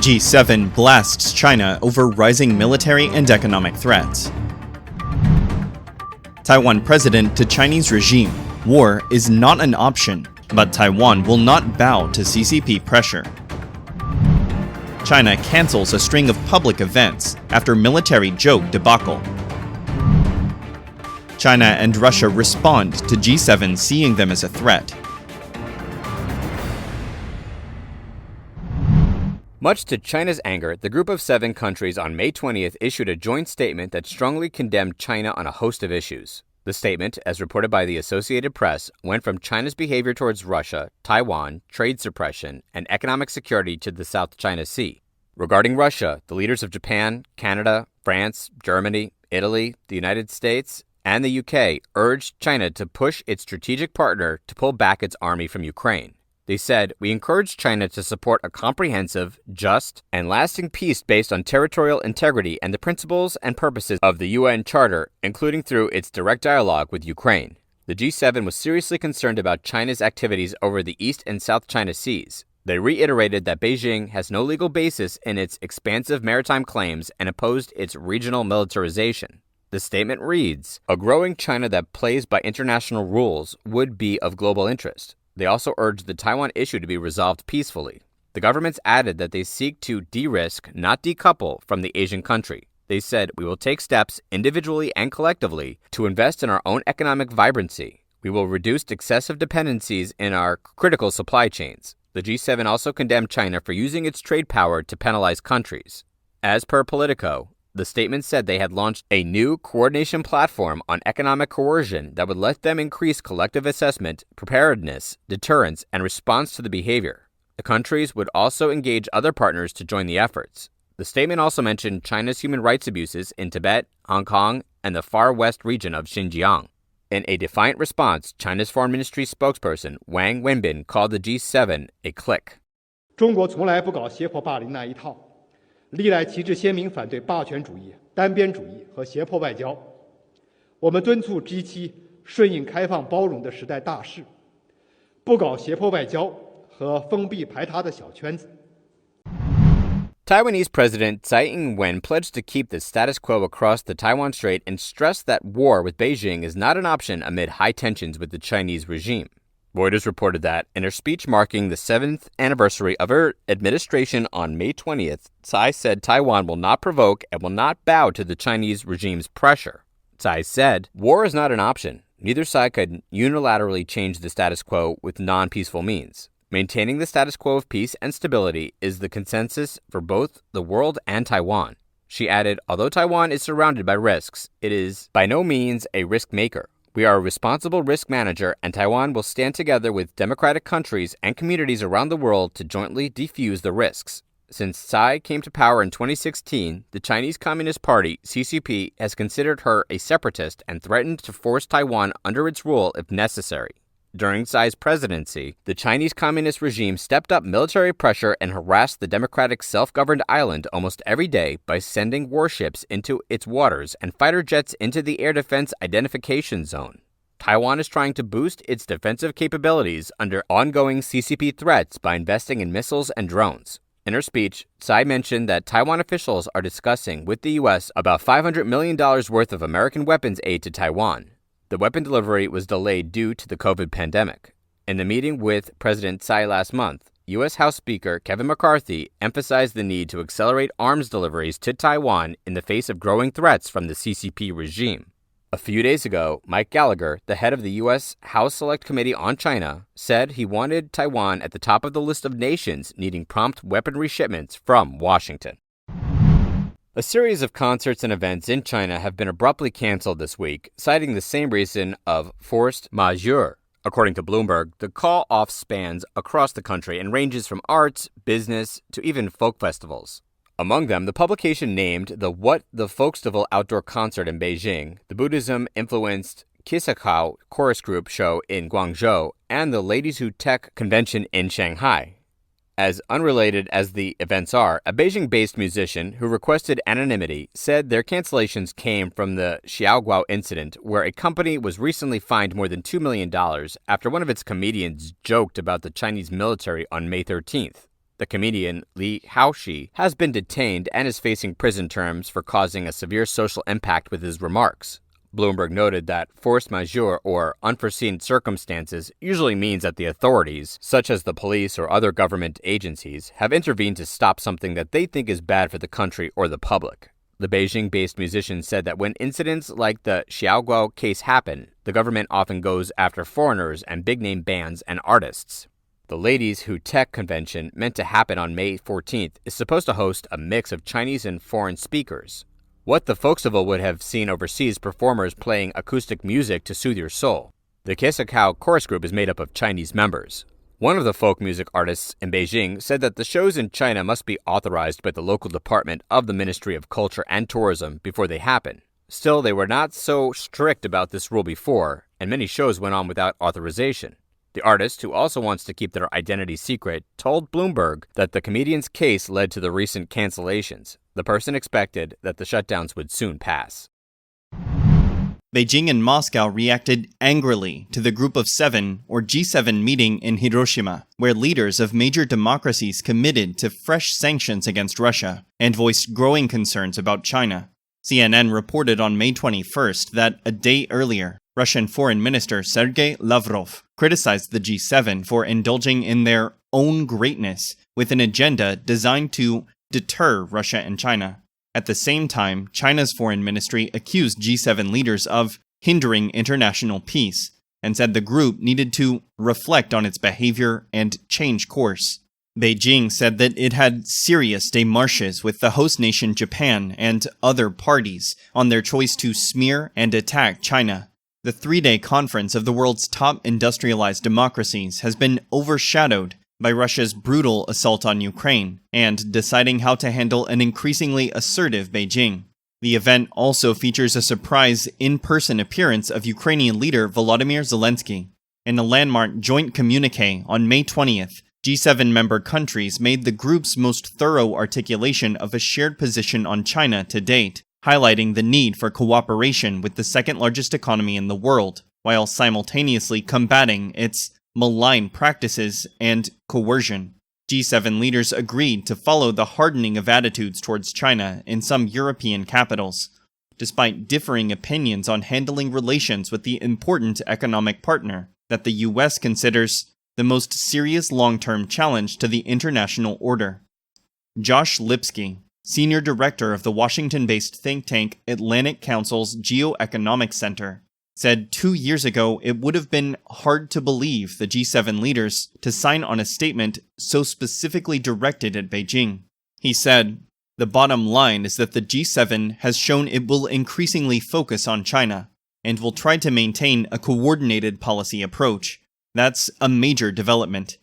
G7 blasts China over rising military and economic threats. Taiwan President to Chinese regime. War is not an option, but Taiwan will not bow to CCP pressure. China cancels a string of public events after military joke debacle. China and Russia respond to G7 seeing them as a threat. Much to China's anger, the Group of 7 countries on May 20th issued a joint statement that strongly condemned China on a host of issues. The statement, as reported by the Associated Press, went from China's behavior towards Russia, Taiwan, trade suppression, and economic security to the South China Sea. Regarding Russia, the leaders of Japan, Canada, France, Germany, Italy, the United States, and the UK urged China to push its strategic partner to pull back its army from Ukraine. They said, "We encourage China to support a comprehensive, just, and lasting peace based on territorial integrity and the principles and purposes of the UN Charter, including through its direct dialogue with Ukraine." The G7 was seriously concerned about China's activities over the East and South China Seas. They reiterated that Beijing has no legal basis in its expansive maritime claims and opposed its regional militarization. The statement reads, "A growing China that plays by international rules would be of global interest." They also urged the Taiwan issue to be resolved peacefully. The governments added that they seek to de-risk, not decouple, from the Asian country. They said, "We will take steps, individually and collectively, to invest in our own economic vibrancy. We will reduce excessive dependencies in our critical supply chains." The G7 also condemned China for using its trade power to penalize countries. As per Politico, the statement said they had launched a new coordination platform on economic coercion that would let them increase collective assessment, preparedness, deterrence, and response to the behavior. The countries would also engage other partners to join the efforts. The statement also mentioned China's human rights abuses in Tibet, Hong Kong, and the far west region of Xinjiang. In a defiant response, China's Foreign Ministry spokesperson Wang Wenbin called the G7 a clique. 中国从来不搞胁迫霸凌那一套。历来旗帜鲜明反对霸权主义、单边主义和胁迫外交。我们敦促 G7 顺应开放包容的时代大势，不搞胁迫外交和封闭排他的小圈子。 Taiwanese President Tsai Ing-wen pledged to keep the status quo across the Taiwan Strait and stressed that war with Beijing is not an option amid high tensions with the Chinese regime. Reuters reported that, in her speech marking the 7th anniversary of her administration on May 20th, Tsai said Taiwan will not provoke and will not bow to the Chinese regime's pressure. Tsai said, "War is not an option. Neither side could unilaterally change the status quo with non-peaceful means. Maintaining the status quo of peace and stability is the consensus for both the world and Taiwan." She added, "Although Taiwan is surrounded by risks, it is by no means a risk maker. We are a responsible risk manager, and Taiwan will stand together with democratic countries and communities around the world to jointly defuse the risks." Since Tsai came to power in 2016, the Chinese Communist Party, CCP, has considered her a separatist and threatened to force Taiwan under its rule if necessary. During Tsai's presidency, the Chinese Communist regime stepped up military pressure and harassed the democratic self-governed island almost every day by sending warships into its waters and fighter jets into the Air Defense Identification Zone. Taiwan is trying to boost its defensive capabilities under ongoing CCP threats by investing in missiles and drones. In her speech, Tsai mentioned that Taiwan officials are discussing with the U.S. about $500 million worth of American weapons aid to Taiwan. The weapon delivery was delayed due to the COVID pandemic. In the meeting with President Tsai last month, U.S. House Speaker Kevin McCarthy emphasized the need to accelerate arms deliveries to Taiwan in the face of growing threats from the CCP regime. A few days ago, Mike Gallagher, the head of the U.S. House Select Committee on China, said he wanted Taiwan at the top of the list of nations needing prompt weaponry shipments from Washington. A series of concerts and events in China have been abruptly canceled this week, citing the same reason of force majeure. According to Bloomberg, the call-off spans across the country and ranges from arts, business, to even folk festivals. Among them, the publication named the What the Folkstival outdoor concert in Beijing, the Buddhism-influenced Kisakao chorus group show in Guangzhou, and the Ladies Who Tech convention in Shanghai. As unrelated as the events are, a Beijing-based musician who requested anonymity said their cancellations came from the Xiaoguo incident, where a company was recently fined more than $2 million after one of its comedians joked about the Chinese military on May 13th. The comedian Li Haoshi has been detained and is facing prison terms for causing a severe social impact with his remarks. Bloomberg noted that force majeure, or unforeseen circumstances, usually means that the authorities, such as the police or other government agencies, have intervened to stop something that they think is bad for the country or the public. The Beijing-based musician said that when incidents like the Xiaoguo case happen, the government often goes after foreigners and big-name bands and artists. The Ladies Who Tech convention, meant to happen on May 14th, is supposed to host a mix of Chinese and foreign speakers. What the Folksival would have seen overseas performers playing acoustic music to soothe your soul. The Kesakao chorus group is made up of Chinese members. One of the folk music artists in Beijing said that the shows in China must be authorized by the local department of the Ministry of Culture and Tourism before they happen. Still, they were not so strict about this rule before, and many shows went on without authorization. The artist, who also wants to keep their identity secret, told Bloomberg that the comedian's case led to the recent cancellations. The person expected that the shutdowns would soon pass. Beijing and Moscow reacted angrily to the Group of Seven, or G7 meeting in Hiroshima, where leaders of major democracies committed to fresh sanctions against Russia and voiced growing concerns about China. CNN reported on May 21st that a day earlier, Russian Foreign Minister Sergei Lavrov criticized the G7 for indulging in their own greatness with an agenda designed to deter Russia and China. At the same time, China's foreign ministry accused G7 leaders of hindering international peace and said the group needed to reflect on its behavior and change course. Beijing said that it had serious démarches with the host nation Japan and other parties on their choice to smear and attack China. The three-day conference of the world's top industrialized democracies has been overshadowed by Russia's brutal assault on Ukraine and deciding how to handle an increasingly assertive Beijing. The event also features a surprise in-person appearance of Ukrainian leader Volodymyr Zelensky. In a landmark joint communique on May 20th, G7 member countries made the group's most thorough articulation of a shared position on China to date, highlighting the need for cooperation with the second-largest economy in the world, while simultaneously combating its malign practices and coercion. G7 leaders agreed to follow the hardening of attitudes towards China in some European capitals, despite differing opinions on handling relations with the important economic partner that the US considers the most serious long-term challenge to the international order. Josh Lipsky, senior director of the Washington-based think tank Atlantic Council's Geoeconomic Center, said 2 years ago it would have been hard to believe the G7 leaders to sign on a statement so specifically directed at Beijing. He said, "The bottom line is that the G7 has shown it will increasingly focus on China and will try to maintain a coordinated policy approach. That's a major development.